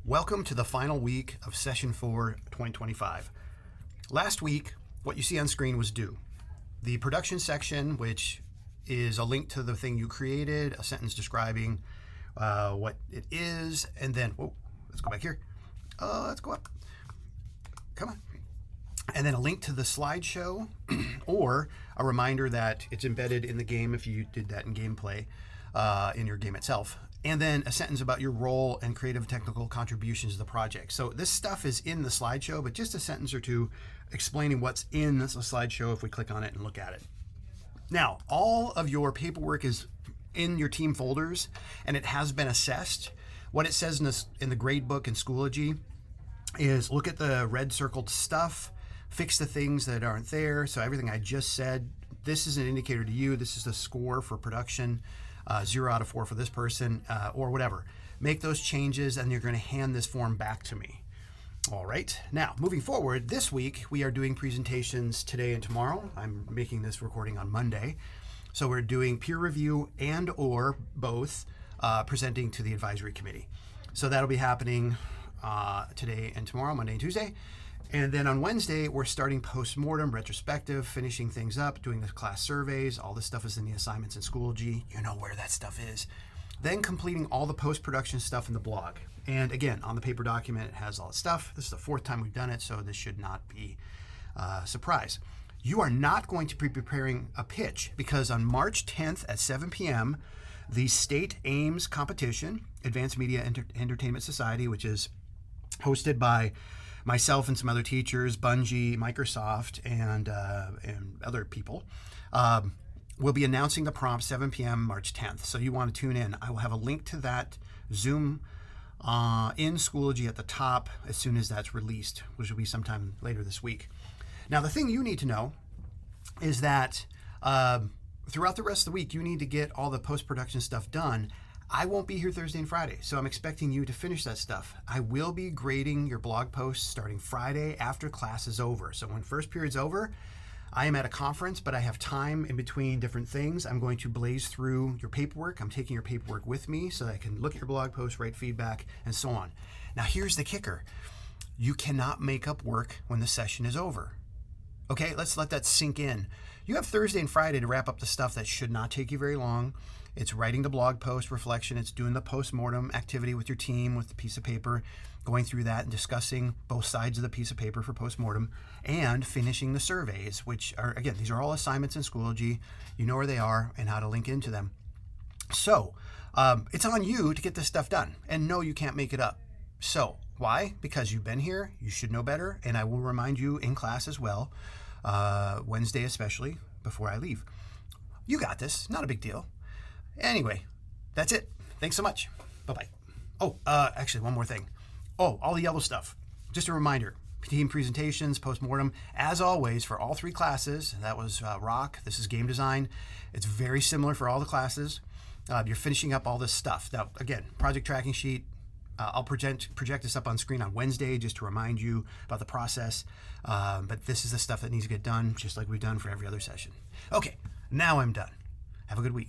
Welcome to the final week of Session 4, 2025. Last week, what you see on screen was due. The production section, which is a link to the thing you created, a sentence describing what it is, and then, let's go back here. Let's go up. Come on. And then a link to the slideshow or a reminder that it's embedded in the game if you did that in gameplay, in your game itself. And then a sentence about your role and creative technical contributions to the project. So this stuff is in the slideshow, but just a sentence or two explaining what's in the slideshow if we click on it and look at it. Now, all of your paperwork is in your team folders, and it has been assessed. What it says in the grade book in Schoology is look at the red circled stuff, fix the things that aren't there. So everything I just said, this is an indicator to you. This is the score for production. 0 out of 4 for this person, or whatever. Make those changes and you're going to hand this form back to me. All right. Now, moving forward, this week we are doing presentations today and tomorrow. I'm making this recording on Monday. So we're doing peer review and or both presenting to the advisory committee. So that'll be happening today and tomorrow, Monday and Tuesday. And then on Wednesday, we're starting Postmortem, Retrospective, finishing things up, doing the class surveys. All this stuff is in the assignments in Schoology. You know where that stuff is. Then completing all the post-production stuff in the blog. And again, on the paper document, it has all the stuff. This is the 4th time we've done it, so this should not be a surprise. You are not going to be preparing a pitch because on March 10th at 7 p.m., the State AIMS competition, Advanced Media Entertainment Society, which is hosted by myself and some other teachers, Bungie, Microsoft, and other people, will be announcing the prompt 7 p.m. March 10th. So you want to tune in. I will have a link to that Zoom in Schoology at the top as soon as that's released, which will be sometime later this week. Now, the thing you need to know is that throughout the rest of the week, you need to get all the post-production stuff done. I won't be here Thursday and Friday, so I'm expecting you to finish that stuff. I will be grading your blog posts starting Friday after class is over. So when first period's over, I am at a conference, but I have time in between different things. I'm going to blaze through your paperwork. I'm taking your paperwork with me so that I can look at your blog posts, write feedback, and so on. Now, here's the kicker. You cannot make up work when the session is over. Okay, let's let that sink in. You have Thursday and Friday to wrap up the stuff that should not take you very long. It's writing the blog post reflection. It's doing the postmortem activity with your team with the piece of paper, going through that and discussing both sides of the piece of paper for postmortem, and finishing the surveys, which are, again, these are all assignments in Schoology. You know where they are and how to link into them. So it's on you to get this stuff done. And no, you can't make it up. So why? Because you've been here. You should know better. And I will remind you in class as well, Wednesday especially, before I leave. You got this. Not a big deal. Anyway, that's it. Thanks so much. Bye-bye. Oh, actually, one more thing. Oh, all the yellow stuff. Just a reminder, team presentations, postmortem, as always, for all 3 classes. That was rock. This is game design. It's very similar for all the classes. You're finishing up all this stuff. Now, again, project tracking sheet. I'll project this up on screen on Wednesday just to remind you about the process. But this is the stuff that needs to get done, just like we've done for every other session. Okay, now I'm done. Have a good week.